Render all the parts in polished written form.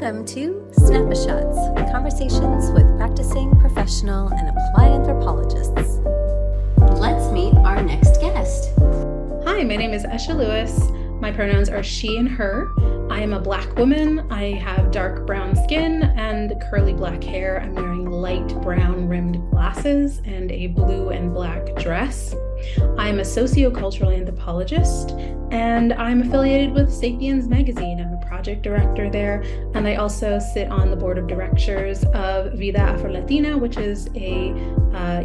Welcome to sNAPAshots, conversations with practicing, professional, and applied anthropologists. Let's meet our next guest. Hi, my name is Eshe Lewis. My pronouns are she and her. I am a Black woman. I have dark brown skin and curly black hair. I'm wearing light brown rimmed glasses and a blue and black dress. I'm a sociocultural anthropologist, and I'm affiliated with Sapiens magazine. I'm a project director there, and I also sit on the board of directors of Vida Afro-Latina, which is a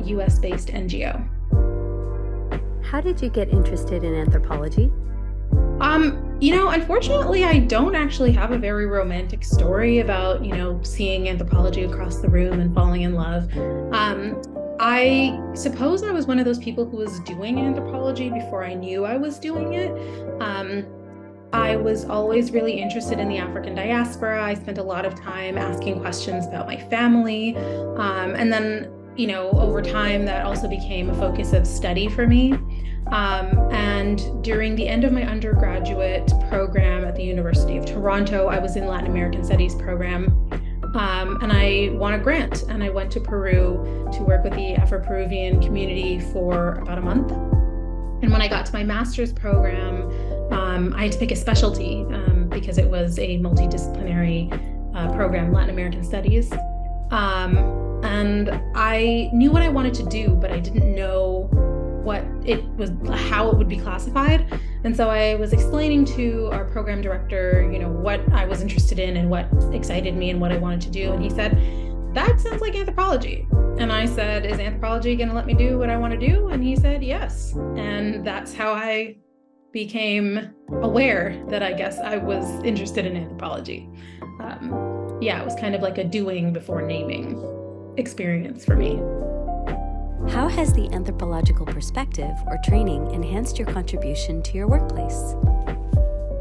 US-based NGO. How did you get interested in anthropology? Unfortunately, I don't actually have a very romantic story about, seeing anthropology across the room and falling in love. I suppose I was one of those people who was doing anthropology before I knew I was doing it. I was always really interested in the African diaspora. I spent a lot of time asking questions about my family. And then, over time, that also became a focus of study for me. And during the end of my undergraduate program at the University of Toronto, I was in Latin American Studies program. And I won a grant, and I went to Peru to work with the Afro-Peruvian community for about a month. And when I got to my master's program, I had to pick a specialty because it was a multidisciplinary program, Latin American Studies. And I knew what I wanted to do, but I didn't know how it would be classified. And so I was explaining to our program director, what I was interested in and what excited me and what I wanted to do. And he said, "That sounds like anthropology." And I said, "Is anthropology going to let me do what I want to do?" And he said, "Yes." And that's how I became aware that I guess I was interested in anthropology. It was kind of like a doing before naming experience for me. How has the anthropological perspective or training enhanced your contribution to your workplace?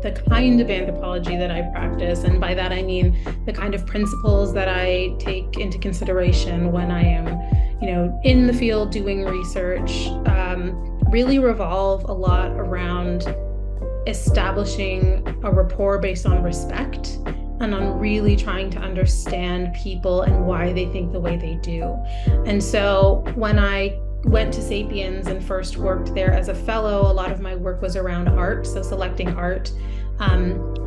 The kind of anthropology that I practice, and by that I mean the kind of principles that I take into consideration when I am, in the field doing research, really revolve a lot around establishing a rapport based on respect and on really trying to understand people and why they think the way they do. And so when I went to Sapiens and first worked there as a fellow, a lot of my work was around art, so selecting art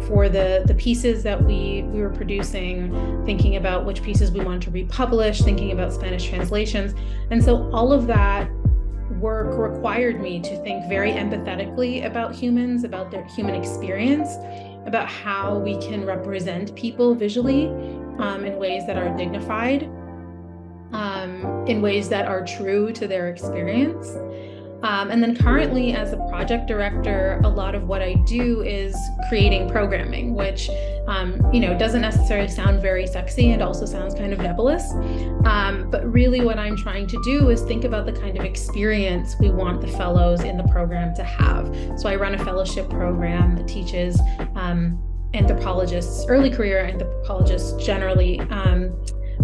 for the pieces that we were producing, thinking about which pieces we wanted to republish, thinking about Spanish translations. And so all of that work required me to think very empathetically about humans, about their human experience, about how we can represent people visually in ways that are dignified, in ways that are true to their experience. And then currently as a project director, a lot of what I do is creating programming, which, doesn't necessarily sound very sexy and also sounds kind of nebulous. But really what I'm trying to do is think about the kind of experience we want the fellows in the program to have. So I run a fellowship program that teaches anthropologists, early career anthropologists generally,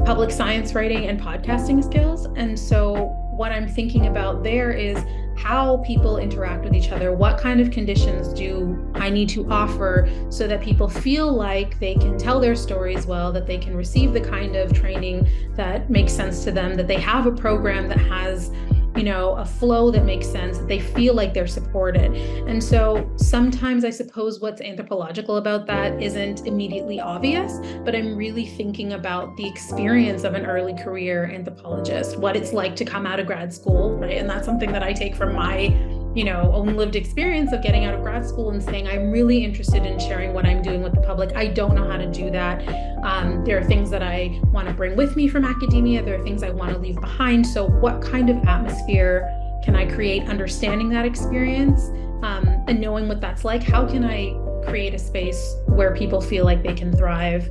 public science writing and podcasting skills. And so what I'm thinking about there is how people interact with each other. What kind of conditions do I need to offer so that people feel like they can tell their stories well, that they can receive the kind of training that makes sense to them, that they have a program that has a flow that makes sense, that they feel like they're supported. And so sometimes I suppose what's anthropological about that isn't immediately obvious, but I'm really thinking about the experience of an early career anthropologist, what it's like to come out of grad school, right? And that's something that I take from my own lived experience of getting out of grad school and saying, I'm really interested in sharing what I'm doing with the public. I don't know how to do that. There are things that I want to bring with me from academia. There are things I want to leave behind. So what kind of atmosphere can I create understanding that experience and knowing what that's like? How can I create a space where people feel like they can thrive,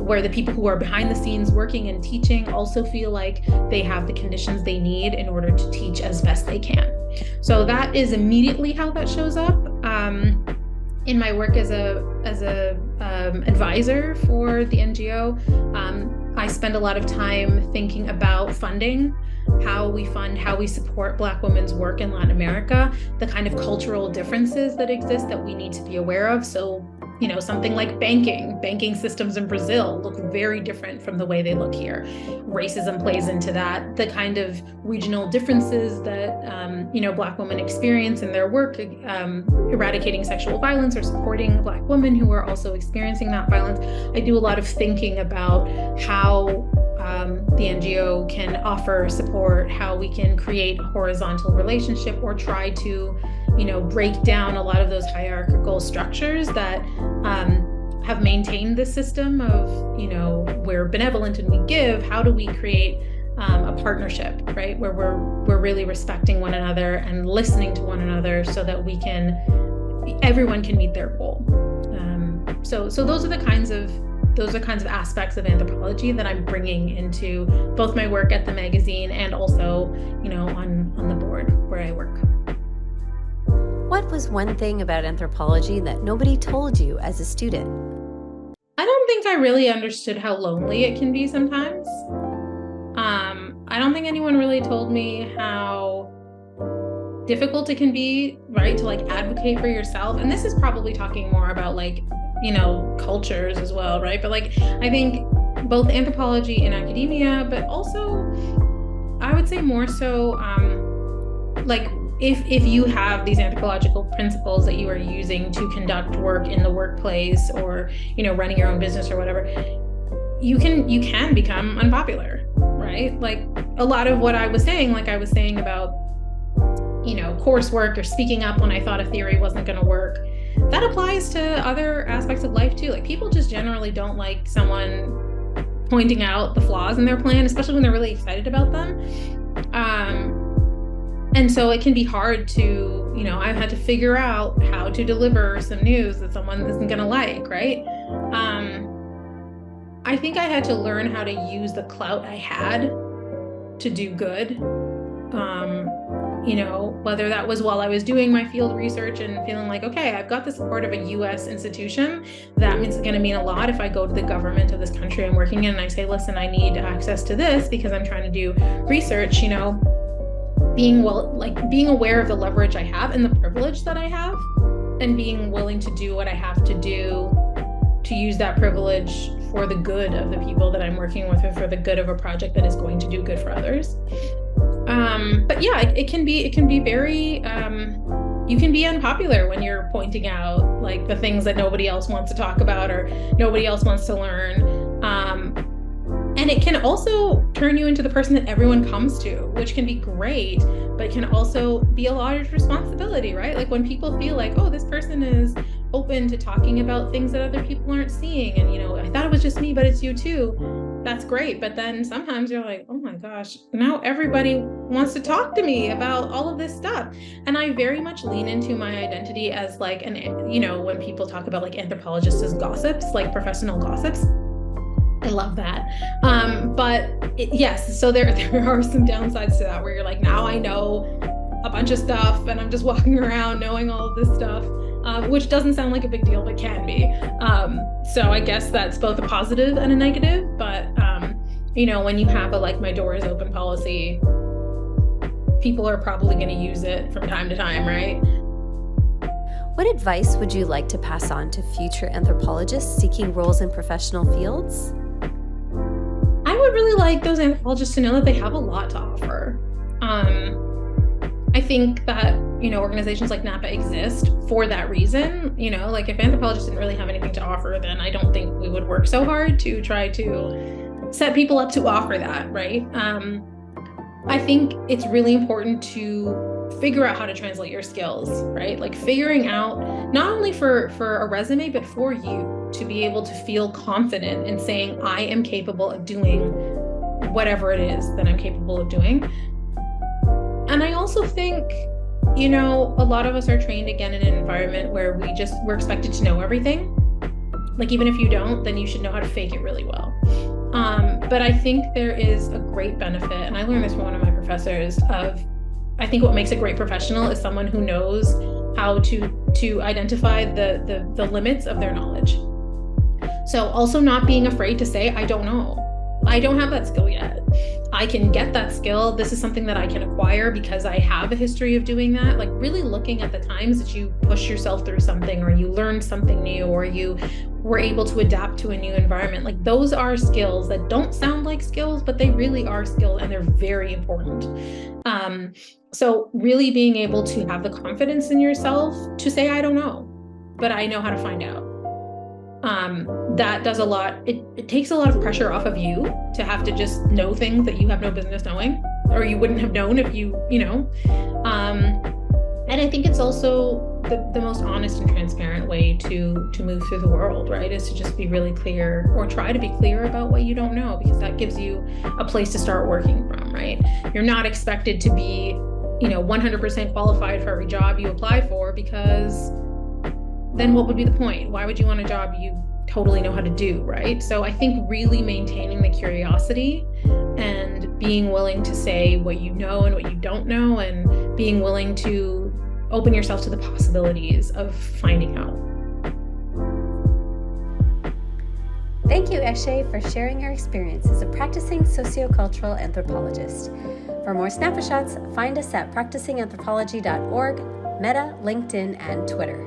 where the people who are behind the scenes working and teaching also feel like they have the conditions they need in order to teach as best they can. So that is immediately how that shows up in my work as a advisor for the NGO. I spend a lot of time thinking about funding, how we fund, how we support Black women's work in Latin America, the kind of cultural differences that exist that we need to be aware of. So something like banking systems in Brazil look very different from the way they look here. Racism plays into that. The kind of regional differences that, Black women experience in their work, eradicating sexual violence or supporting Black women who are also experiencing that violence. I do a lot of thinking about how the NGO can offer support, how we can create a horizontal relationship or try to, break down a lot of those hierarchical structures that have maintained this system of, we're benevolent and we give. How do we create a partnership, right, where we're really respecting one another and listening to one another so that everyone can meet their goal. So those are kinds of aspects of anthropology that I'm bringing into both my work at the magazine and also, on the board where I work. What was one thing about anthropology that nobody told you as a student? I don't think I really understood how lonely it can be sometimes. I don't think anyone really told me how difficult it can be, right, to advocate for yourself. And this is probably talking more about cultures as well, right? But I think both anthropology and academia, but also I would say more so if you have these anthropological principles that you are using to conduct work in the workplace or, running your own business or whatever, you can become unpopular, right? A lot of what I was saying, about, coursework or speaking up when I thought a theory wasn't going to work, that applies to other aspects of life too. People just generally don't like someone pointing out the flaws in their plan, especially when they're really excited about them. And so it can be hard to, I've had to figure out how to deliver some news that someone isn't going to like, right? I think I had to learn how to use the clout I had to do good. Whether that was while I was doing my field research and feeling okay, I've got the support of a US institution. That means it's going to mean a lot if I go to the government of this country I'm working in and I say, listen, I need access to this because I'm trying to do research, being aware of the leverage I have and the privilege that I have and being willing to do what I have to do to use that privilege for the good of the people that I'm working with or for the good of a project that is going to do good for others. But yeah, it can be very, you can be unpopular when you're pointing out the things that nobody else wants to talk about or nobody else wants to learn. And it can also turn you into the person that everyone comes to, which can be great, but it can also be a large responsibility, right? When people feel oh, this person is open to talking about things that other people aren't seeing. And, I thought it was just me, but it's you too. That's great. But then sometimes you're oh my gosh, now everybody wants to talk to me about all of this stuff. And I very much lean into my identity as when people talk about anthropologists as gossips, professional gossips. I love that. Yes, so there are some downsides to that where you're now I know a bunch of stuff and I'm just walking around knowing all of this stuff, which doesn't sound like a big deal, but can be. So I guess that's both a positive and a negative, but when you have a my door is open policy, people are probably going to use it from time to time, right? What advice would you like to pass on to future anthropologists seeking roles in professional fields? I would really like those anthropologists to know that they have a lot to offer. I think that, organizations like NAPA exist for that reason. If anthropologists didn't really have anything to offer, then I don't think we would work so hard to try to set people up to offer that, right? I think it's really important to figure out how to translate your skills, right? Figuring out not only for a resume, but for you to be able to feel confident in saying, I am capable of doing whatever it is that I'm capable of doing. And I also think, a lot of us are trained again in an environment where we're expected to know everything. Even if you don't, then you should know how to fake it really well. But I think there is a great benefit, and I learned this from one of my professors, I think what makes a great professional is someone who knows how to identify the limits of their knowledge. So also not being afraid to say, I don't know. I don't have that skill yet. I can get that skill. This is something that I can acquire because I have a history of doing that. Like really looking at the times that you push yourself through something, or you learned something new, or you were able to adapt to a new environment. Like those are skills that don't sound like skills, but they really are skills, and they're very important. So really being able to have the confidence in yourself to say, I don't know, but I know how to find out. That does a lot. It takes a lot of pressure off of you to have to just know things that you have no business knowing, or you wouldn't have known if you know. And I think it's also the most honest and transparent way to move through the world, right? Is to just be really clear, or try to be clear about what you don't know, because that gives you a place to start working from, right? You're not expected to be, 100% qualified for every job you apply for, because then what would be the point? Why would you want a job you totally know how to do, right? So I think really maintaining the curiosity and being willing to say what you know and what you don't know, and being willing to open yourself to the possibilities of finding out. Thank you, Eshe, for sharing your experience as a practicing sociocultural anthropologist. For more sNAPAshots, find us at practicinganthropology.org, Meta, LinkedIn, and Twitter.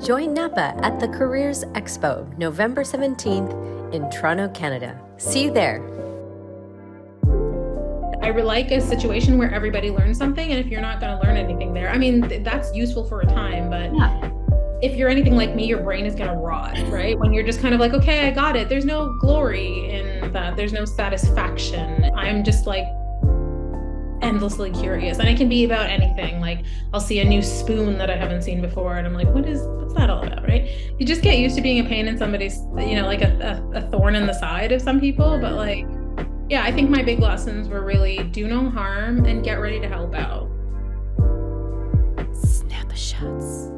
Join NAPA at the Careers Expo, November 17th in Toronto, Canada. See you there. I like a situation where everybody learns something, and if you're not going to learn anything there, I mean, that's useful for a time, but yeah. If you're anything like me, your brain is going to rot, right? When you're just kind of like, okay, I got it. There's no glory in that. There's no satisfaction. I'm just like endlessly curious, and it can be about anything. Like I'll see a new spoon that I haven't seen before, and I'm like, what's that all about, right? You just get used to being a pain in somebody's, like a thorn in the side of some people. But like, yeah, I think my big lessons were really do no harm and get ready to help out. sNAPAshots.